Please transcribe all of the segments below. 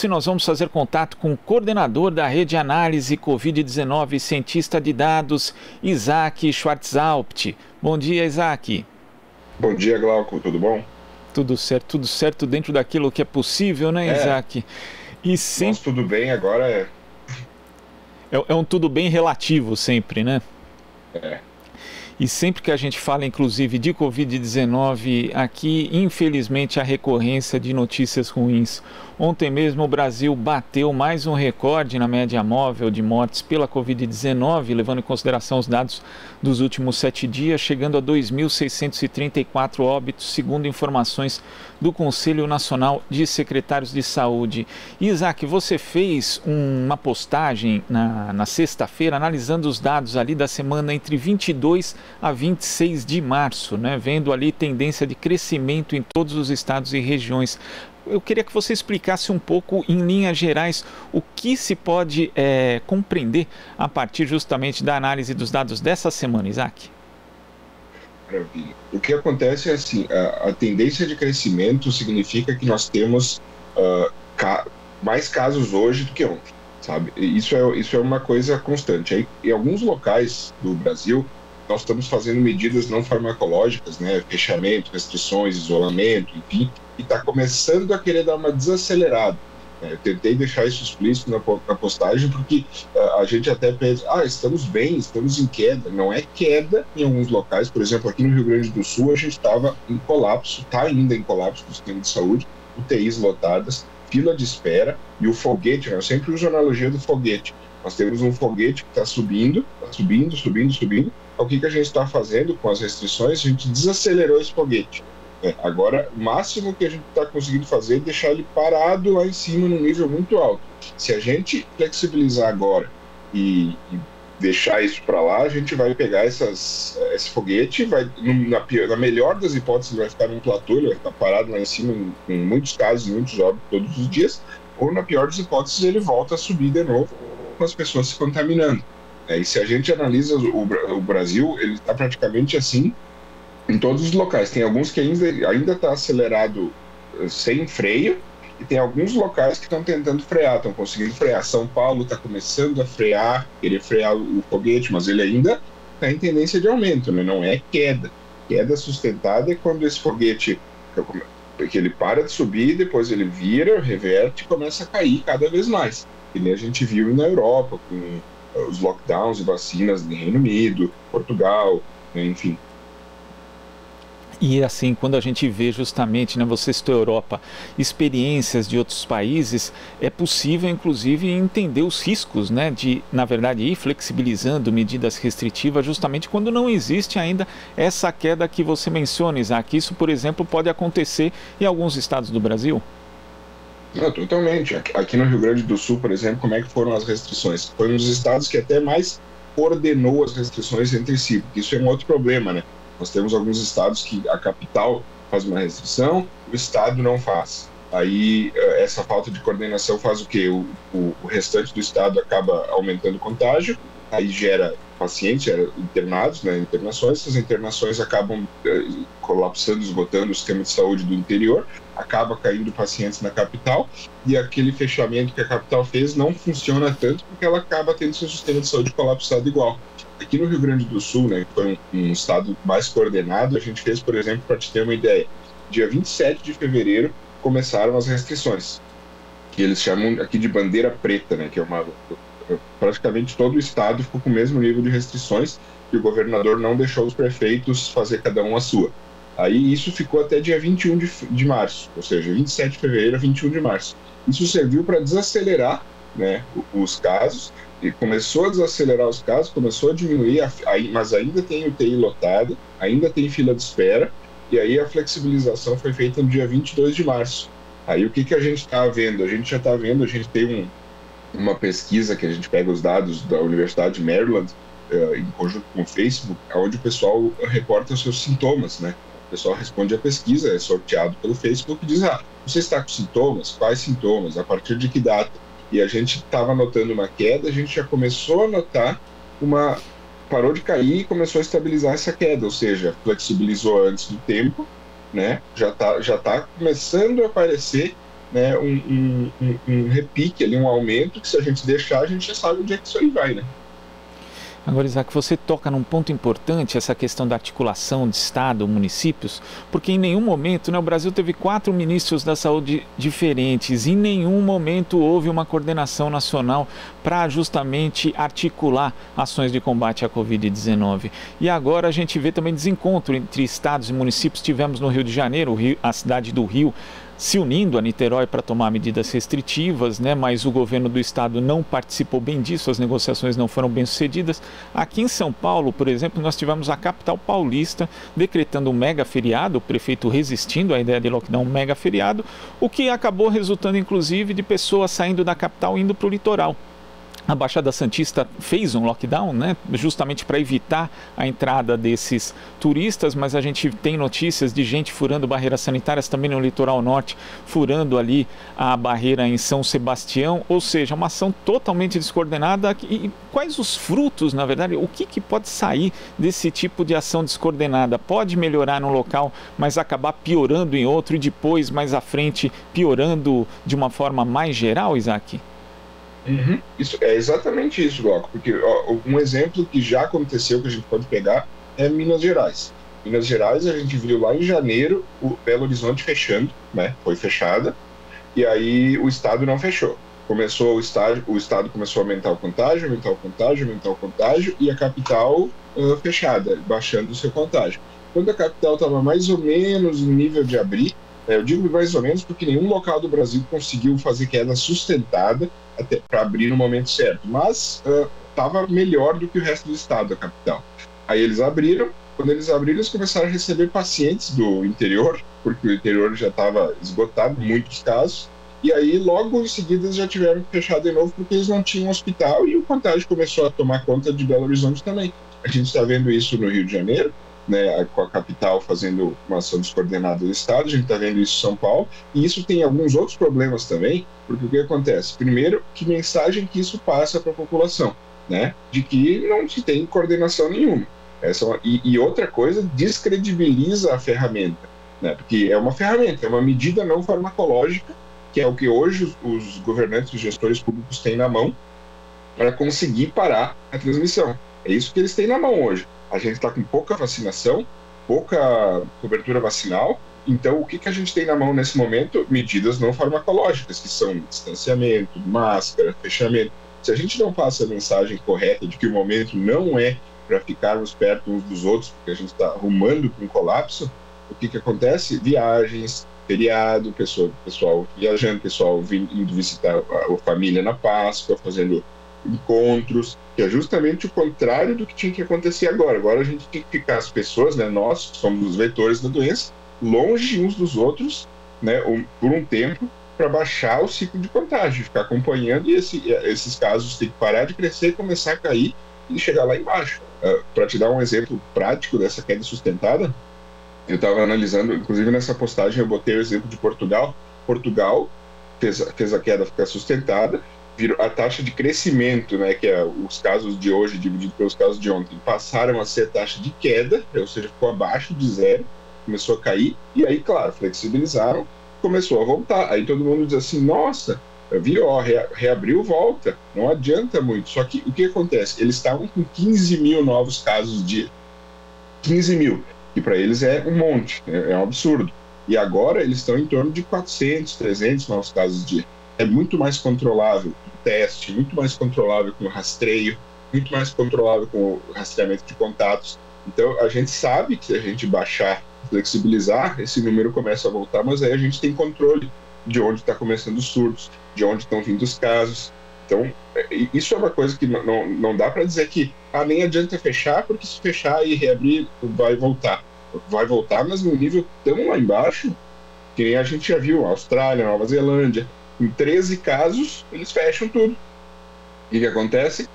E nós vamos fazer contato com o coordenador da Rede Análise Covid-19, cientista de dados, Isaac Schwarzhaupt. Bom dia, Isaac. Bom dia, Glauco. Tudo bom? Tudo certo dentro daquilo que é possível, né, Isaac? E sempre... Nossa, tudo bem agora é um tudo bem relativo sempre, né? E sempre que a gente fala, inclusive, de Covid-19 aqui, infelizmente, a recorrência de notícias ruins. Ontem mesmo o Brasil bateu mais um recorde na média móvel de mortes pela Covid-19, levando em consideração os dados dos últimos 7 dias, chegando a 2.634 óbitos, segundo informações do Conselho Nacional de Secretários de Saúde. Isaac, você fez uma postagem na sexta-feira, analisando os dados ali da semana entre 22 a 26 de março, né? Vendo ali tendência de crescimento em todos os estados e regiões. Eu queria que você explicasse um pouco, em linhas gerais, o que se pode compreender a partir justamente da análise dos dados dessa semana, Isaac. Maravilha. O que acontece é assim, a tendência de crescimento significa que nós temos mais casos hoje do que ontem, sabe? Isso é uma coisa constante. Aí, em alguns locais do Brasil, nós estamos fazendo medidas não farmacológicas, né? Fechamento, restrições, isolamento, enfim, e está começando a querer dar uma desacelerada. Eu tentei deixar isso explícito na postagem, porque a gente até pensa, estamos bem, estamos em queda. Não é queda em alguns locais. Por exemplo, aqui no Rio Grande do Sul, a gente estava em colapso, está ainda em colapso do sistema de saúde, UTIs lotadas, fila de espera, e o foguete, eu sempre uso a analogia do foguete. Nós temos um foguete que está subindo. O que a gente está fazendo com as restrições? A gente desacelerou esse foguete. Agora, o máximo que a gente está conseguindo fazer é deixar ele parado lá em cima, num nível muito alto. Se a gente flexibilizar agora e deixar isso para lá, a gente vai pegar esse foguete, na melhor das hipóteses, ele vai ficar num platô, ele vai ficar parado lá em cima, em muitos casos, muitos óbitos todos os dias, ou na pior das hipóteses, ele volta a subir de novo, com as pessoas se contaminando. E se a gente analisa o Brasil, ele está praticamente assim em todos os locais. Tem alguns que ainda está acelerado sem freio, e tem alguns locais que estão tentando frear, estão conseguindo frear. São Paulo está começando a querer frear o foguete, mas ele ainda está em tendência de aumento, né? Não é queda. Queda sustentada é quando esse foguete, que ele para de subir, depois ele vira, reverte e começa a cair cada vez mais. E nem a gente viu na Europa, com os lockdowns e vacinas no Reino Unido, Portugal, enfim. E assim, quando a gente vê justamente, né, você citou a Europa, experiências de outros países, é possível inclusive entender os riscos, né, de, na verdade, ir flexibilizando medidas restritivas justamente quando não existe ainda essa queda que você menciona, Isaac. Isso, por exemplo, pode acontecer em alguns estados do Brasil? Não, totalmente. Aqui no Rio Grande do Sul, por exemplo, como é que foram as restrições? Foi um dos estados que até mais coordenou as restrições entre si, porque isso é um outro problema, né? Nós temos alguns estados que a capital faz uma restrição, o estado não faz. Aí essa falta de coordenação faz o quê? O restante do estado acaba aumentando o contágio, aí gera pacientes, gera internados, né, internações, essas internações acabam colapsando, esgotando o sistema de saúde do interior, acaba caindo pacientes na capital, e aquele fechamento que a capital fez não funciona tanto porque ela acaba tendo seu sistema de saúde colapsado igual. Aqui no Rio Grande do Sul, né, que foi um estado mais coordenado, a gente fez, por exemplo, para te ter uma ideia, dia 27 de fevereiro começaram as restrições, que eles chamam aqui de bandeira preta, né, que é praticamente todo o estado ficou com o mesmo nível de restrições, e o governador não deixou os prefeitos fazer cada um a sua. Aí isso ficou até dia 21 de março, ou seja, 27 de fevereiro a 21 de março. Isso serviu para desacelerar, né, os casos, e começou a desacelerar os casos, começou a diminuir, mas ainda tem UTI lotada, ainda tem fila de espera, e aí a flexibilização foi feita no dia 22 de março. Aí o que a gente está vendo? A gente já está vendo, a gente tem uma pesquisa que a gente pega os dados da Universidade de Maryland, em conjunto com o Facebook, onde o pessoal reporta os seus sintomas, né? O pessoal responde a pesquisa, é sorteado pelo Facebook e diz, você está com sintomas? Quais sintomas? A partir de que data? E a gente estava notando uma queda, a gente já começou a notar parou de cair e começou a estabilizar essa queda, ou seja, flexibilizou antes do tempo, né? Já tá começando a aparecer né, um repique ali, um aumento, que se a gente deixar, a gente já sabe onde é que isso aí vai, né? Agora, Isaac, você toca num ponto importante, essa questão da articulação de Estado, municípios, porque em nenhum momento, né, o Brasil teve 4 ministros da saúde diferentes, em nenhum momento houve uma coordenação nacional para justamente articular ações de combate à Covid-19. E agora a gente vê também desencontro entre estados e municípios. Tivemos no Rio de Janeiro, a cidade do Rio se unindo a Niterói para tomar medidas restritivas, né? Mas o governo do estado não participou bem disso, as negociações não foram bem sucedidas. Aqui em São Paulo, por exemplo, nós tivemos a capital paulista decretando um mega feriado, o prefeito resistindo à ideia de lockdown, um mega feriado, o que acabou resultando inclusive de pessoas saindo da capital e indo para o litoral. A Baixada Santista fez um lockdown, né, justamente para evitar a entrada desses turistas, mas a gente tem notícias de gente furando barreiras sanitárias também no litoral norte, furando ali a barreira em São Sebastião, ou seja, uma ação totalmente descoordenada. E quais os frutos, na verdade, o que pode sair desse tipo de ação descoordenada? Pode melhorar num local, mas acabar piorando em outro e depois, mais à frente, piorando de uma forma mais geral, Isaac? Uhum. Isso, é exatamente isso, Glauco, porque um exemplo que já aconteceu, que a gente pode pegar, é Minas Gerais. Minas Gerais, a gente viu lá em janeiro o Belo Horizonte fechando, né? Foi fechada, e aí o estado não fechou. O estado começou a aumentar o contágio, e a capital fechada, baixando o seu contágio. Quando a capital estava mais ou menos em nível de abrir, eu digo mais ou menos porque nenhum local do Brasil conseguiu fazer queda sustentada até para abrir no momento certo, mas estava melhor do que o resto do estado, a capital. Aí eles abriram, quando eles abriram, eles começaram a receber pacientes do interior, porque o interior já estava esgotado, muitos casos, e aí logo em seguida eles já tiveram que fechar de novo porque eles não tinham hospital e o contágio começou a tomar conta de Belo Horizonte também. A gente está vendo isso no Rio de Janeiro, né, com a capital fazendo uma ação descoordenada do estado, a gente está vendo isso em São Paulo, e isso tem alguns outros problemas também, porque o que acontece? Primeiro, que mensagem que isso passa para a população, né, de que não se tem coordenação nenhuma. E outra coisa, descredibiliza a ferramenta, né, porque é uma ferramenta, é uma medida não farmacológica, que é o que hoje os governantes e os gestores públicos têm na mão para conseguir parar a transmissão. É isso que eles têm na mão hoje. A gente está com pouca vacinação, pouca cobertura vacinal, então o que a gente tem na mão nesse momento? Medidas não farmacológicas, que são distanciamento, máscara, fechamento. Se a gente não passa a mensagem correta de que o momento não é para ficarmos perto uns dos outros, porque a gente está arrumando para um colapso, o que acontece? Viagens, feriado, pessoal viajando, pessoal indo visitar a família na Páscoa, fazendo encontros, que é justamente o contrário do que tinha que acontecer agora. Agora a gente tem que ficar, as pessoas, né, nós que somos os vetores da doença, longe uns dos outros, né, por um tempo, para baixar o ciclo de contágio, ficar acompanhando, e esses casos têm que parar de crescer, começar a cair e chegar lá embaixo. Para te dar um exemplo prático dessa queda sustentada, eu estava analisando, inclusive nessa postagem eu botei o exemplo de Portugal. Portugal fez a queda ficar sustentada, a taxa de crescimento, né, que é os casos de hoje dividido pelos casos de ontem, passaram a ser a taxa de queda, ou seja, ficou abaixo de zero, começou a cair, e aí, claro, flexibilizaram, começou a voltar. Aí todo mundo diz assim, nossa, reabriu, volta, não adianta muito. Só que o que acontece? Eles estavam com 15 mil novos casos dia. 15 mil, que para eles é um monte, é um absurdo. E agora eles estão em torno de 400, 300 novos casos dia. É muito mais controlável o teste, muito mais controlável com o rastreio, muito mais controlável com o rastreamento de contatos. Então, a gente sabe que se a gente baixar, flexibilizar, esse número começa a voltar, mas aí a gente tem controle de onde está começando os surtos, de onde estão vindo os casos. Então, isso é uma coisa que não dá para dizer que nem adianta fechar, porque se fechar e reabrir, vai voltar. Vai voltar, mas num nível tão lá embaixo, que nem a gente já viu, Austrália, Nova Zelândia, em 13 casos, eles fecham tudo. E o que acontece?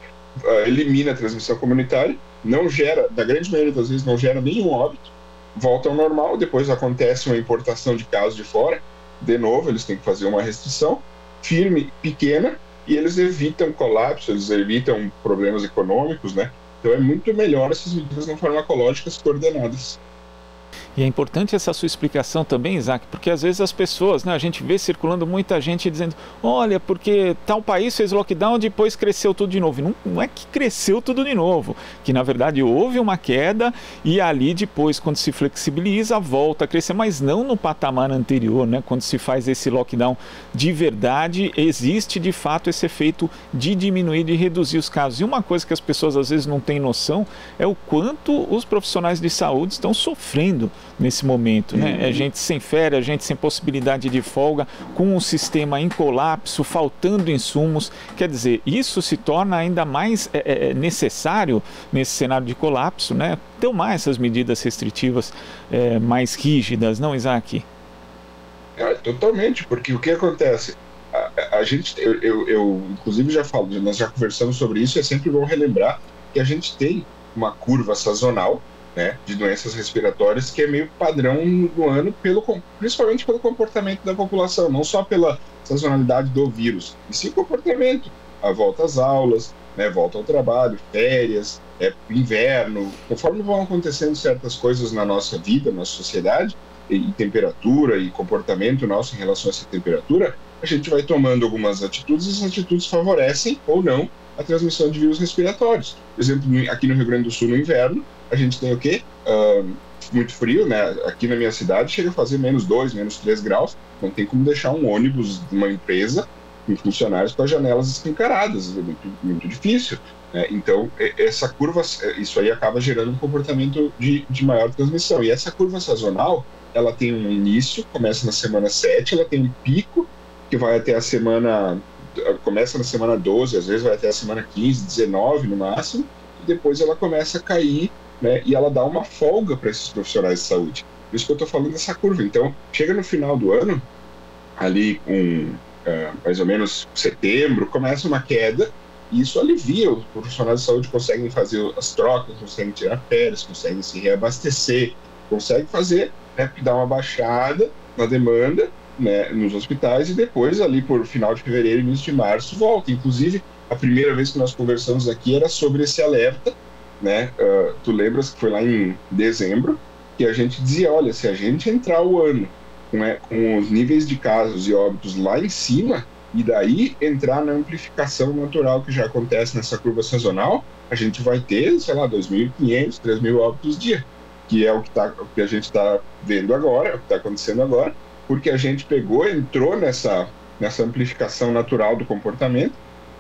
Elimina a transmissão comunitária, não gera, da grande maioria das vezes, não gera nenhum óbito, volta ao normal, depois acontece uma importação de casos de fora, de novo, eles têm que fazer uma restrição firme, pequena, e eles evitam colapso, eles evitam problemas econômicos, né? Então é muito melhor essas medidas não farmacológicas coordenadas. E é importante essa sua explicação também, Isaac, porque às vezes as pessoas, né, a gente vê circulando muita gente dizendo, olha, porque tal país fez lockdown, depois cresceu tudo de novo. Não é que cresceu tudo de novo, que na verdade houve uma queda e ali depois, quando se flexibiliza, volta a crescer, mas não no patamar anterior, né? Quando se faz esse lockdown de verdade, existe de fato esse efeito de diminuir, de reduzir os casos. E uma coisa que as pessoas às vezes não têm noção é o quanto os profissionais de saúde estão sofrendo nesse momento, né? É gente sem férias, gente sem possibilidade de folga, com um sistema em colapso, faltando insumos. Quer dizer, isso se torna ainda mais necessário nesse cenário de colapso, né? Tomar essas medidas restritivas mais rígidas, não, Isaac? Totalmente, porque o que acontece? A gente, eu inclusive já falo, nós já conversamos sobre isso, é sempre bom relembrar que a gente tem uma curva sazonal, né, de doenças respiratórias que é meio padrão no ano, principalmente pelo comportamento da população, não só pela sazonalidade do vírus, e sim o comportamento, a volta às aulas, né, volta ao trabalho, férias, inverno, conforme vão acontecendo certas coisas na nossa vida, na nossa sociedade, e temperatura e comportamento nosso em relação a essa temperatura, a gente vai tomando algumas atitudes e essas atitudes favorecem ou não a transmissão de vírus respiratórios. Por exemplo, aqui no Rio Grande do Sul, no inverno, a gente tem o quê? Muito frio, né? Aqui na minha cidade chega a fazer -2, -3 graus. Não tem como deixar um ônibus de uma empresa com funcionários com as janelas escancaradas. É muito difícil. Né? Então, essa curva, isso aí acaba gerando um comportamento de maior transmissão. E essa curva sazonal, ela tem um início, começa na semana 7, ela tem um pico que vai até a semana... Começa na semana 12, às vezes vai até a semana 15, 19 no máximo, e depois ela começa a cair, né, e ela dá uma folga para esses profissionais de saúde. Por isso que eu estou falando dessa curva. Então, chega no final do ano, ali com mais ou menos setembro, começa uma queda, e isso alivia. Os profissionais de saúde conseguem fazer as trocas, conseguem tirar férias, conseguem se reabastecer, conseguem fazer, né, dar uma baixada na demanda, né, nos hospitais, e depois ali por final de fevereiro, início de março, volta. Inclusive, a primeira vez que nós conversamos aqui era sobre esse alerta, né? Tu lembras que foi lá em dezembro, que a gente dizia, olha, se a gente entrar o ano com os níveis de casos e óbitos lá em cima, e daí entrar na amplificação natural que já acontece nessa curva sazonal, a gente vai ter, sei lá, 2.500, 3.000 óbitos dia, que é o que a gente está vendo agora, o que está acontecendo agora, porque a gente entrou nessa amplificação natural do comportamento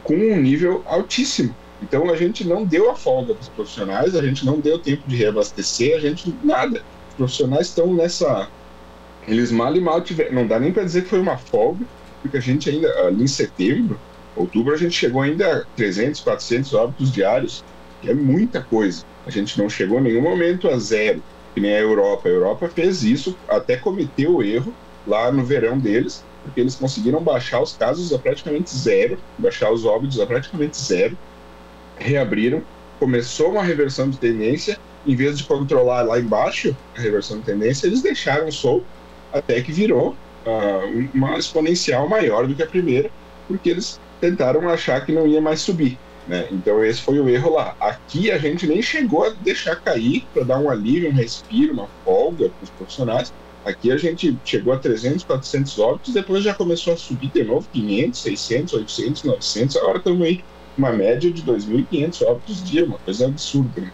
com um nível altíssimo. Então a gente não deu a folga para os profissionais, a gente não deu tempo de reabastecer, nada. Os profissionais estão eles mal e mal tiveram, não dá nem para dizer que foi uma folga, porque a gente ainda, ali em setembro, outubro, a gente chegou ainda a 300, 400 óbitos diários, que é muita coisa. A gente não chegou em nenhum momento a zero, que nem a Europa. A Europa fez isso, até cometeu o erro, lá no verão deles, porque eles conseguiram baixar os casos a praticamente zero, baixar os óbitos a praticamente zero, reabriram, começou uma reversão de tendência, em vez de controlar lá embaixo a reversão de tendência, eles deixaram solto, até que virou uma exponencial maior do que a primeira, porque eles tentaram achar que não ia mais subir, né? Então esse foi o erro lá. Aqui a gente nem chegou a deixar cair para dar um alívio, um respiro, uma folga para os profissionais. Aqui a gente chegou a 300, 400 óbitos, depois já começou a subir de novo, 500, 600, 800, 900, agora estamos aí uma média de 2.500 óbitos dia, uma coisa absurda, né?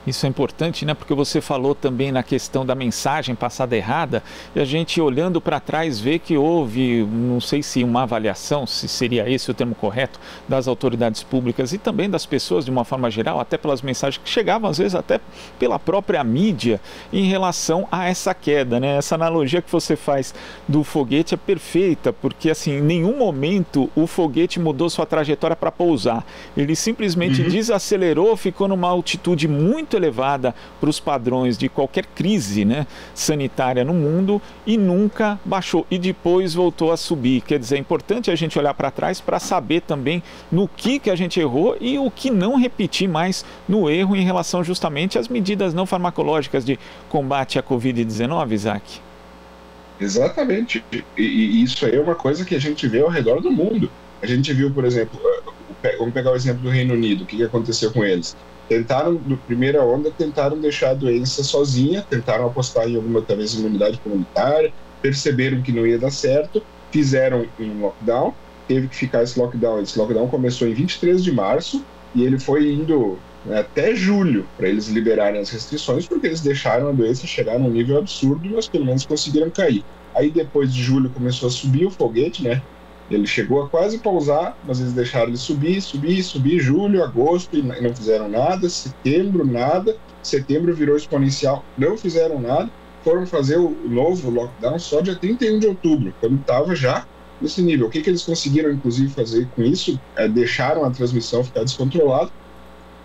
Isso é importante, né? Porque você falou também na questão da mensagem passada errada, e a gente olhando para trás vê que houve, não sei se uma avaliação, se seria esse o termo correto, das autoridades públicas e também das pessoas de uma forma geral, até pelas mensagens que chegavam às vezes até pela própria mídia em relação a essa queda, né? Essa analogia que você faz do foguete é perfeita, porque assim, em nenhum momento o foguete mudou sua trajetória para pousar. Ele simplesmente desacelerou, ficou numa altitude muito elevada para os padrões de qualquer crise, né, sanitária no mundo, e nunca baixou, e depois voltou a subir. Quer dizer, é importante a gente olhar para trás para saber também no que a gente errou e o que não repetir mais no erro em relação justamente às medidas não farmacológicas de combate à Covid-19, Isaac. Exatamente, e isso aí é uma coisa que a gente vê ao redor do mundo. A gente viu, por exemplo, vamos pegar o exemplo do Reino Unido, o que aconteceu com eles? na primeira onda, tentaram deixar a doença sozinha, tentaram apostar em alguma, talvez, imunidade comunitária, perceberam que não ia dar certo, fizeram um lockdown, teve que ficar esse lockdown. Esse lockdown começou em 23 de março e ele foi indo até julho para eles liberarem as restrições, porque eles deixaram a doença chegar num nível absurdo, mas pelo menos conseguiram cair. Aí depois de julho começou a subir o foguete, né? Ele chegou a quase pousar, mas eles deixaram ele subir, julho, agosto, e não fizeram nada, setembro, nada, setembro virou exponencial, não fizeram nada, foram fazer o novo lockdown só dia 31 de outubro, quando estava já nesse nível. O que eles conseguiram, inclusive, fazer com isso? Deixaram a transmissão ficar descontrolada,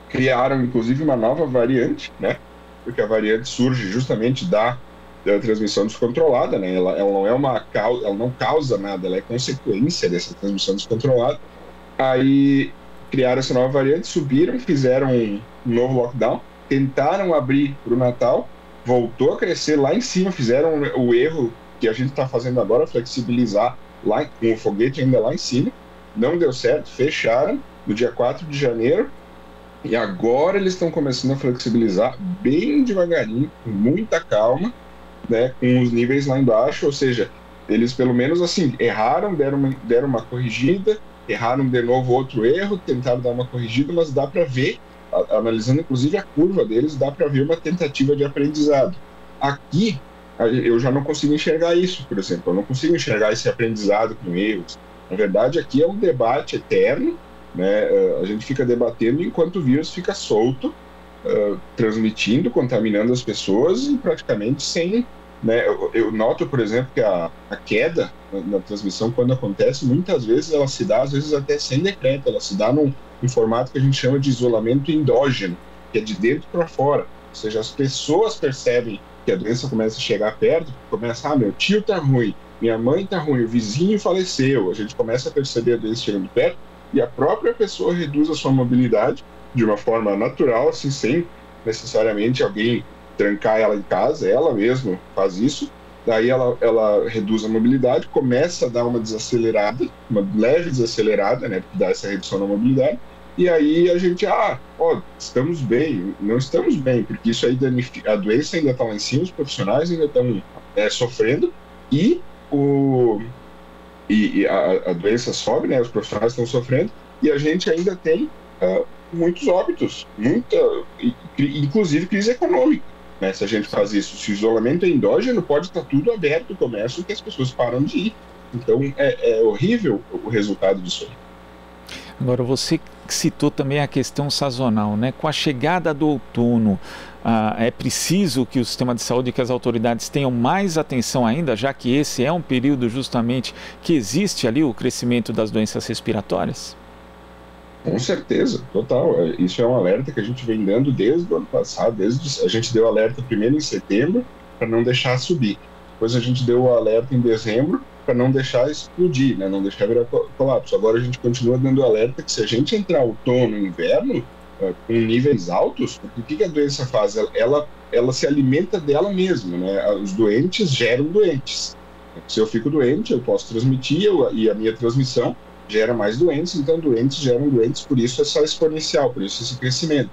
criaram, inclusive, uma nova variante, né? Porque a variante surge justamente da transmissão descontrolada, né? Ela não é uma causa, ela não causa nada, ela é consequência dessa transmissão descontrolada. Aí criaram essa nova variante, subiram, fizeram um novo lockdown, tentaram abrir para o Natal, voltou a crescer lá em cima, fizeram o erro que a gente está fazendo agora, flexibilizar lá com o foguete ainda lá em cima, não deu certo, fecharam no dia 4 de janeiro, e agora eles estão começando a flexibilizar bem devagarinho, com muita calma, né, com os níveis lá embaixo, ou seja, eles pelo menos assim, erraram, deram uma corrigida, erraram de novo outro erro, tentaram dar uma corrigida, mas dá para ver, analisando inclusive a curva deles, dá para ver uma tentativa de aprendizado. Aqui, eu já não consigo enxergar isso, por exemplo, eu não consigo enxergar esse aprendizado com erros. Na verdade, aqui é um debate eterno, né? A gente fica debatendo enquanto o vírus fica solto, transmitindo, contaminando as pessoas e praticamente sem, né? Eu noto, por exemplo, que a queda na transmissão, quando acontece, muitas vezes ela se dá, às vezes até sem decreto, ela se dá num formato que a gente chama de isolamento endógeno, que é de dentro para fora, ou seja, as pessoas percebem que a doença começa a chegar perto, começa, meu tio tá ruim, minha mãe tá ruim, o vizinho faleceu, a gente começa a perceber a doença chegando perto e a própria pessoa reduz a sua mobilidade de uma forma natural, assim, sem necessariamente alguém trancar ela em casa, ela mesma faz isso, daí ela reduz a mobilidade, começa a dar uma desacelerada, uma leve desacelerada, né, porque dá essa redução na mobilidade, e aí a gente, estamos bem, não estamos bem, porque isso aí a doença ainda está lá em cima, os profissionais ainda estão sofrendo, e a doença sobe, né, os profissionais estão sofrendo, e a gente ainda tem muitos óbitos, inclusive crise econômica, né, se a gente faz isso. Se o isolamento é endógeno, pode estar tudo aberto, o comércio, que as pessoas param de ir. Então é horrível o resultado disso aí. Agora, você citou também a questão sazonal, né? Com a chegada do outono, é preciso que o sistema de saúde e que as autoridades tenham mais atenção ainda, já que esse é um período justamente que existe ali o crescimento das doenças respiratórias? Com certeza, total. Isso é um alerta que a gente vem dando desde o ano passado, a gente deu alerta primeiro em setembro para não deixar subir. Depois a gente deu o alerta em dezembro para não deixar explodir, né? Não deixar virar colapso. Agora a gente continua dando alerta que se a gente entrar outono e inverno com níveis altos, o que a doença faz? Ela se alimenta dela mesma, né? Os doentes geram doentes. Se eu fico doente, eu posso transmitir e a minha transmissão gera mais doentes, então doentes geram doentes, por isso é só exponencial, por isso esse crescimento.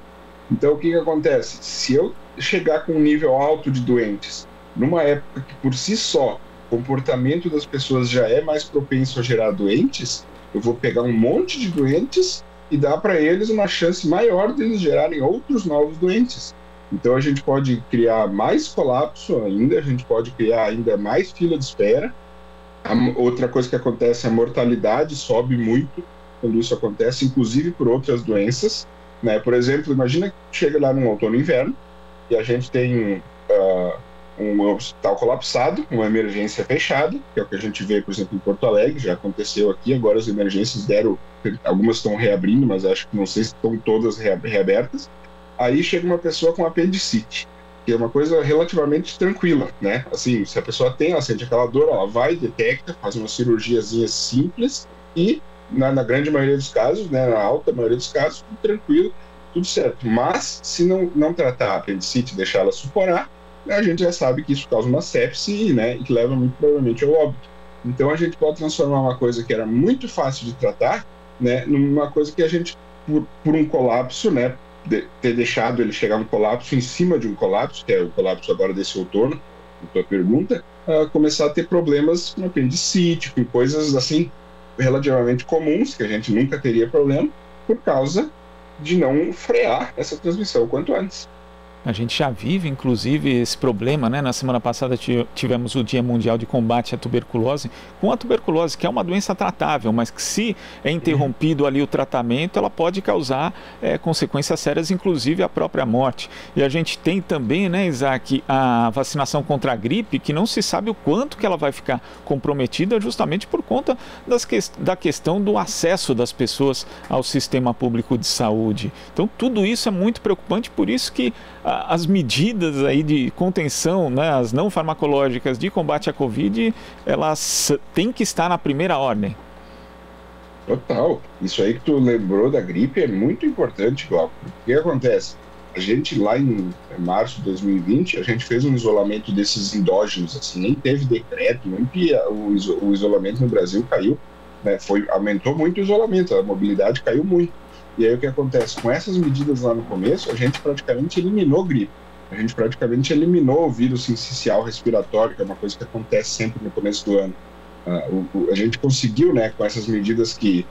Então o que acontece? Se eu chegar com um nível alto de doentes, numa época que por si só o comportamento das pessoas já é mais propenso a gerar doentes, eu vou pegar um monte de doentes e dar para eles uma chance maior de eles gerarem outros novos doentes. Então a gente pode criar mais colapso ainda, a gente pode criar ainda mais fila de espera. Outra coisa que acontece, a mortalidade sobe muito quando isso acontece, inclusive por outras doenças, né? Por exemplo, imagina que chega lá no outono e inverno e a gente tem um hospital colapsado, uma emergência fechada, que é o que a gente vê, por exemplo, em Porto Alegre, já aconteceu aqui, agora as emergências algumas estão reabrindo, mas acho que não sei se estão todas reabertas. Aí chega uma pessoa com apendicite, que é uma coisa relativamente tranquila, né? Assim, se a pessoa ela sente aquela dor, ela vai, detecta, faz uma cirurgiazinha simples e, na grande maioria dos casos, né, na alta maioria dos casos, tudo tranquilo, tudo certo. Mas, se não tratar a apendicite e deixar ela suporar, a gente já sabe que isso causa uma sepse, né, e que leva muito provavelmente ao óbito. Então, a gente pode transformar uma coisa que era muito fácil de tratar, né, numa coisa que a gente, por um colapso, né, ter deixado ele chegar a um colapso em cima de um colapso, que é o colapso agora desse outono, a tua pergunta, começar a ter problemas com apendicite, com coisas assim relativamente comuns, que a gente nunca teria problema, por causa de não frear essa transmissão o quanto antes. A gente já vive, inclusive, esse problema, né? Na semana passada tivemos o Dia Mundial de Combate à Tuberculose, com a tuberculose, que é uma doença tratável, mas que se é interrompido ali o tratamento, ela pode causar consequências sérias, inclusive a própria morte. E a gente tem também, né, Isaac, a vacinação contra a gripe, que não se sabe o quanto que ela vai ficar comprometida, justamente por conta da questão do acesso das pessoas ao sistema público de saúde. Então, tudo isso é muito preocupante, por isso que as medidas aí de contenção, né, as não farmacológicas de combate à Covid, elas têm que estar na primeira ordem. Total. Isso aí que tu lembrou da gripe é muito importante, Glauco. O que acontece? A gente lá em março de 2020, a gente fez um isolamento desses endógenos, assim, nem teve decreto, nem o isolamento no Brasil caiu, né, aumentou muito o isolamento, a mobilidade caiu muito. E aí o que acontece? Com essas medidas lá no começo, a gente praticamente eliminou gripe. A gente praticamente eliminou o vírus sincicial respiratório, que é uma coisa que acontece sempre no começo do ano. A gente conseguiu, né, com essas medidas que,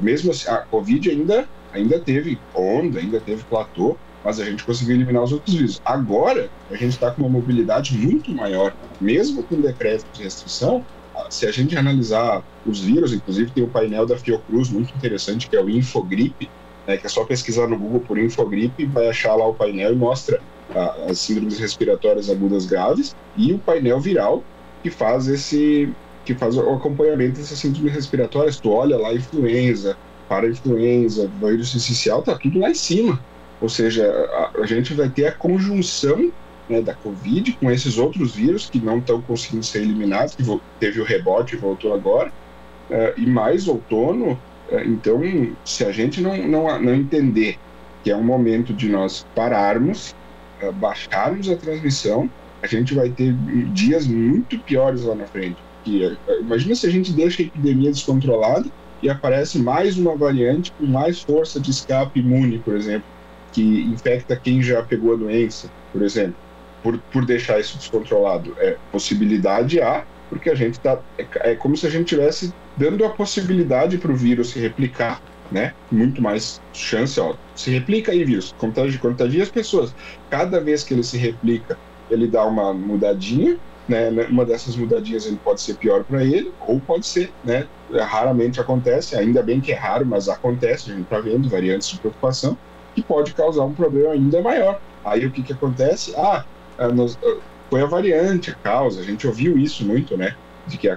mesmo assim, a Covid ainda teve onda, ainda teve platô, mas a gente conseguiu eliminar os outros vírus. Agora, a gente está com uma mobilidade muito maior, mesmo com decreto de restrição. Se a gente analisar os vírus, inclusive tem um painel da Fiocruz muito interessante, que é o Infogripe, né, que é só pesquisar no Google por Infogripe, vai achar lá o painel e mostra as síndromes respiratórias agudas graves e o painel viral que faz o acompanhamento dessas síndromes respiratórias. Tu olha lá influenza, para-influenza, vírus sincicial, tá tudo lá em cima. Ou seja, a gente vai ter a conjunção, né, da Covid com esses outros vírus que não estão conseguindo ser eliminados, que teve o rebote e voltou agora, e mais outono. Então, se a gente não entender que é um momento de nós pararmos, baixarmos a transmissão, a gente vai ter dias muito piores lá na frente. Imagina se a gente deixa a epidemia descontrolada e aparece mais uma variante com mais força de escape imune, por exemplo, que infecta quem já pegou a doença, por exemplo, por deixar isso descontrolado. Possibilidade há, porque a gente é como se a gente estivesse dando a possibilidade para o vírus se replicar, né? Muito mais chance, se replica aí, vírus, contagia as pessoas. Cada vez que ele se replica, ele dá uma mudadinha, né? Uma dessas mudadinhas ele pode ser pior para ele, ou pode ser, né? Raramente acontece, ainda bem que é raro, mas acontece, a gente está vendo variantes de preocupação, que pode causar um problema ainda maior. Aí o que acontece? Foi a variante a causa, a gente ouviu isso muito, né? De que a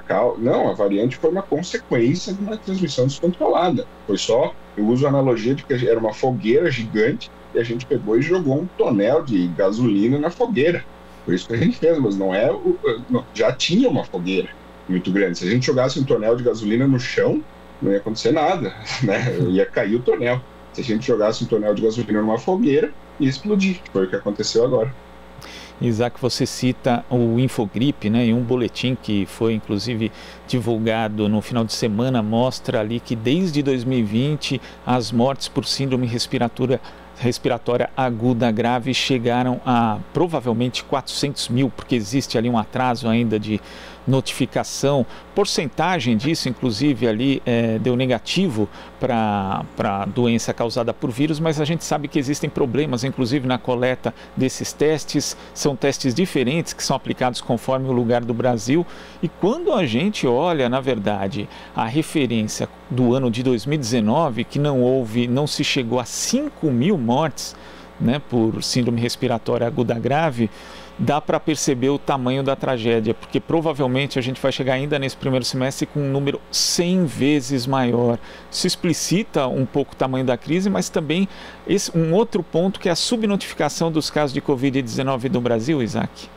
variante foi uma consequência de uma transmissão descontrolada. Foi só, eu uso a analogia de que era uma fogueira gigante e a gente pegou e jogou um tonel de gasolina na fogueira. Por isso que a gente fez, mas já tinha uma fogueira muito grande. Se a gente jogasse um tonel de gasolina no chão, não ia acontecer nada, né? Ia cair o tonel. Se a gente jogasse um tonel de gasolina numa fogueira, ia explodir, que foi o que aconteceu agora. Isaac, você cita o Infogripe, né, e um boletim que foi inclusive divulgado no final de semana mostra ali que desde 2020 as mortes por síndrome respiratória aguda grave chegaram a provavelmente 400 mil, porque existe ali um atraso ainda de notificação. Porcentagem disso, inclusive, ali deu negativo para a doença causada por vírus, mas a gente sabe que existem problemas, inclusive, na coleta desses testes. São testes diferentes que são aplicados conforme o lugar do Brasil. E quando a gente olha, na verdade, a referência do ano de 2019, que não se chegou a 5 mil mortes, né, por síndrome respiratória aguda grave, dá para perceber o tamanho da tragédia, porque provavelmente a gente vai chegar ainda nesse primeiro semestre com um número 100 vezes maior. Isso explicita um pouco o tamanho da crise, mas também um outro ponto que é a subnotificação dos casos de Covid-19 no Brasil, Isaac.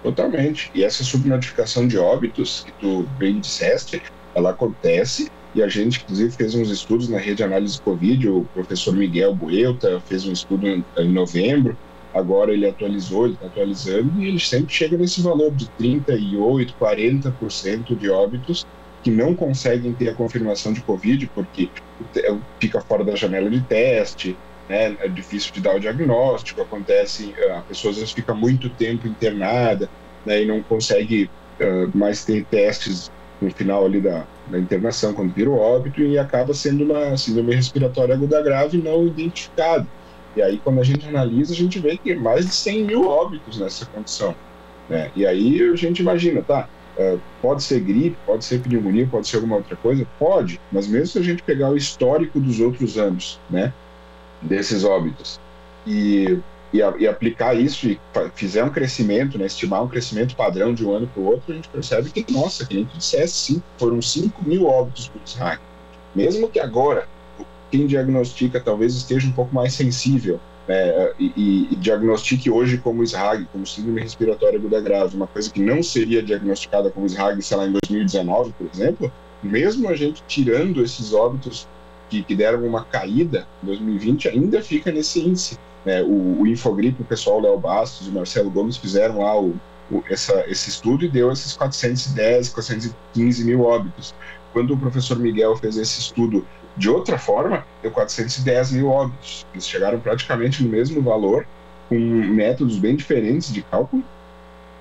Totalmente. E essa subnotificação de óbitos que tu bem disseste, ela acontece, e a gente inclusive fez uns estudos na rede de análise Covid, o professor Miguel Buelta fez um estudo em novembro. Agora ele está atualizando, e ele sempre chega nesse valor de 38%, 40% de óbitos que não conseguem ter a confirmação de Covid, porque fica fora da janela de teste, né? É difícil de dar o diagnóstico, acontece, a pessoa às vezes fica muito tempo internada, né, e não consegue mais ter testes no final ali da internação, quando vira o óbito, e acaba sendo uma síndrome respiratória aguda grave não identificada. E aí, quando a gente analisa, a gente vê que mais de 100 mil óbitos nessa condição, né? E aí a gente imagina, tá, pode ser gripe, pode ser pneumonia, pode ser alguma outra coisa? Pode, mas mesmo se a gente pegar o histórico dos outros anos, né, desses óbitos, e aplicar isso e fizer um crescimento, né, estimar um crescimento padrão de um ano para o outro, a gente percebe que, nossa, que a gente dissesse, foram 5 mil óbitos por ISRAG. Mesmo que agora, quem diagnostica talvez esteja um pouco mais sensível, né, e diagnostique hoje como ISRAG, como síndrome respiratória aguda grave, uma coisa que não seria diagnosticada como ISRAG, sei lá, em 2019, por exemplo, mesmo a gente tirando esses óbitos que deram uma caída em 2020, ainda fica nesse índice. O Infogripe, o pessoal Léo Bastos e Marcelo Gomes fizeram lá esse estudo e deu esses 410, 415 mil óbitos. Quando o professor Miguel fez esse estudo de outra forma, deu 410 mil óbitos. Eles chegaram praticamente no mesmo valor, com métodos bem diferentes de cálculo,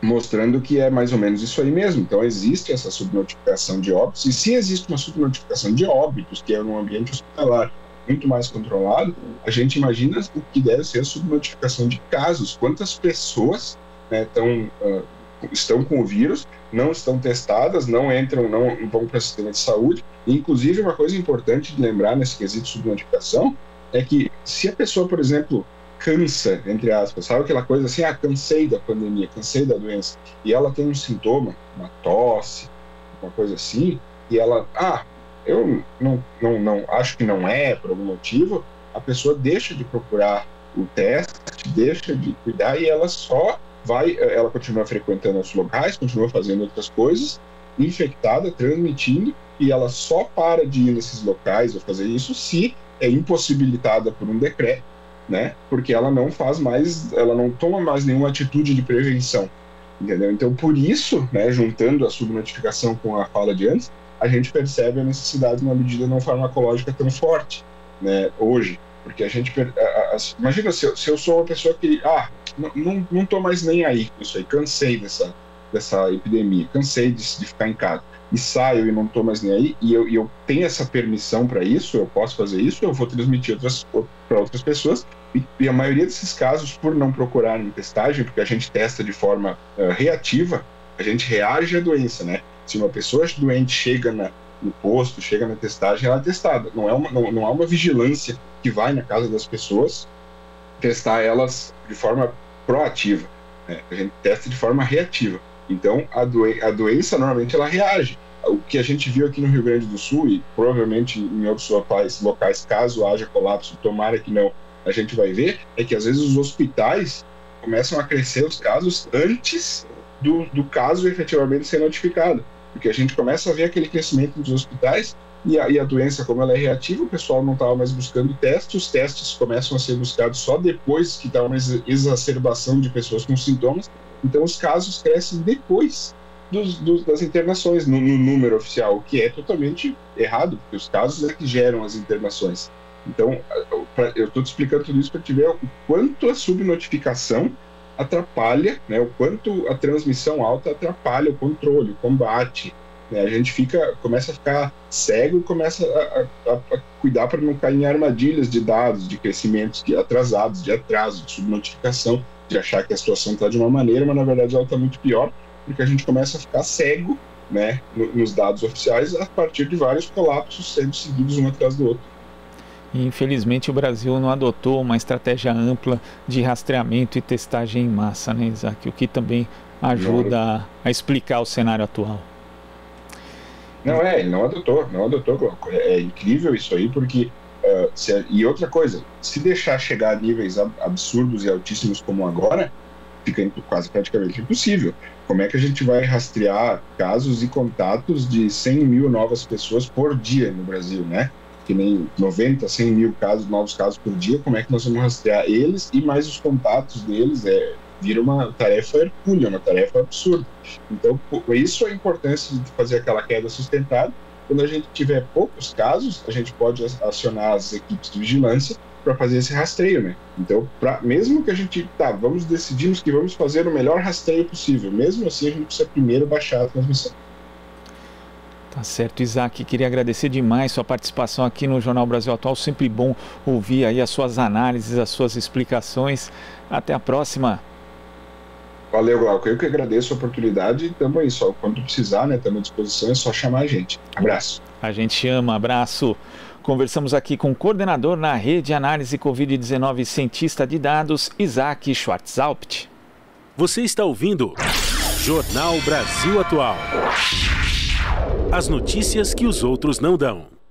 mostrando que é mais ou menos isso aí mesmo. Então, existe essa subnotificação de óbitos, e se existe uma subnotificação de óbitos, que é num ambiente hospitalar muito mais controlado, a gente imagina o que deve ser a subnotificação de casos. Quantas pessoas, né, estão com o vírus, não estão testadas, não vão para o sistema de saúde. E, inclusive, uma coisa importante de lembrar nesse quesito de subnotificação é que se a pessoa, por exemplo, cansa, entre aspas, sabe aquela coisa assim, cansei da pandemia, cansei da doença, e ela tem um sintoma, uma tosse, uma coisa assim, e ela, eu não acho que não é por algum motivo, a pessoa deixa de procurar o teste, deixa de cuidar, e ela só ela continua frequentando os locais, continua fazendo outras coisas, infectada, transmitindo, e ela só para de ir nesses locais ou fazer isso se é impossibilitada por um decreto, né? Porque ela não toma mais nenhuma atitude de prevenção, entendeu? Então, por isso, né, juntando a subnotificação com a fala de antes, a gente percebe a necessidade de uma medida não farmacológica tão forte, né, hoje, porque a gente imagina se eu sou uma pessoa que não tô mais nem aí com isso aí, cansei dessa epidemia, cansei de ficar em casa, e saio e não tô mais nem aí, e eu tenho essa permissão para isso, eu posso fazer isso, eu vou transmitir para outras pessoas, e a maioria desses casos, por não procurarem testagem, porque a gente testa de forma reativa, a gente reage à doença, né? Se uma pessoa doente chega no posto, chega na testagem, ela é testada. Não há uma vigilância que vai na casa das pessoas testar elas de forma proativa, né? A gente testa de forma reativa. Então, a doença, normalmente, ela reage. O que a gente viu aqui no Rio Grande do Sul, e provavelmente em outros locais, caso haja colapso, tomara que não, a gente vai ver, é que às vezes os hospitais começam a crescer os casos antes do caso efetivamente ser notificado. Porque a gente começa a ver aquele crescimento dos hospitais e a doença, como ela é reativa, o pessoal não estava mais buscando testes, os testes começam a ser buscados só depois que dá uma exacerbação de pessoas com sintomas, então os casos crescem depois das internações no número oficial, o que é totalmente errado, porque os casos é que geram as internações. Então, eu estou te explicando tudo isso para te ver o quanto a subnotificação atrapalha, né, o quanto a transmissão alta atrapalha o controle, o combate, né? A gente começa a ficar cego e começa a cuidar para não cair em armadilhas de dados, de crescimentos atrasados, de atraso, de subnotificação, de achar que a situação está de uma maneira, mas na verdade ela está muito pior, porque a gente começa a ficar cego, né, nos dados oficiais a partir de vários colapsos sendo seguidos um atrás do outro. E, infelizmente, o Brasil não adotou uma estratégia ampla de rastreamento e testagem em massa, né, Isaac? O que também ajuda a explicar o cenário atual. Ele não adotou. É incrível isso aí, porque... e outra coisa, se deixar chegar a níveis absurdos e altíssimos como agora, fica quase praticamente impossível. Como é que a gente vai rastrear casos e contatos de 100 mil novas pessoas por dia no Brasil, né? Que nem 90, 100 mil novos casos por dia, como é que nós vamos rastrear eles e mais os contatos deles? Vira uma tarefa hercúlea, uma tarefa absurda. Então, isso é a importância de fazer aquela queda sustentada, quando a gente tiver poucos casos, a gente pode acionar as equipes de vigilância para fazer esse rastreio, né? Então, mesmo que a gente, decidimos que vamos fazer o melhor rastreio possível, mesmo assim a gente precisa primeiro baixar a transmissão. Tá certo, Isaac, queria agradecer demais sua participação aqui no Jornal Brasil Atual, sempre bom ouvir aí as suas análises, as suas explicações. Até a próxima. Valeu, Glauco, eu que agradeço a oportunidade e estamos aí, só quando precisar, né, estamos à disposição, é só chamar a gente. Abraço. A gente ama, abraço. Conversamos aqui com o coordenador na Rede Análise Covid-19 cientista de dados, Isaac Schwartzhaupt. Você está ouvindo Jornal Brasil Atual. As notícias que os outros não dão.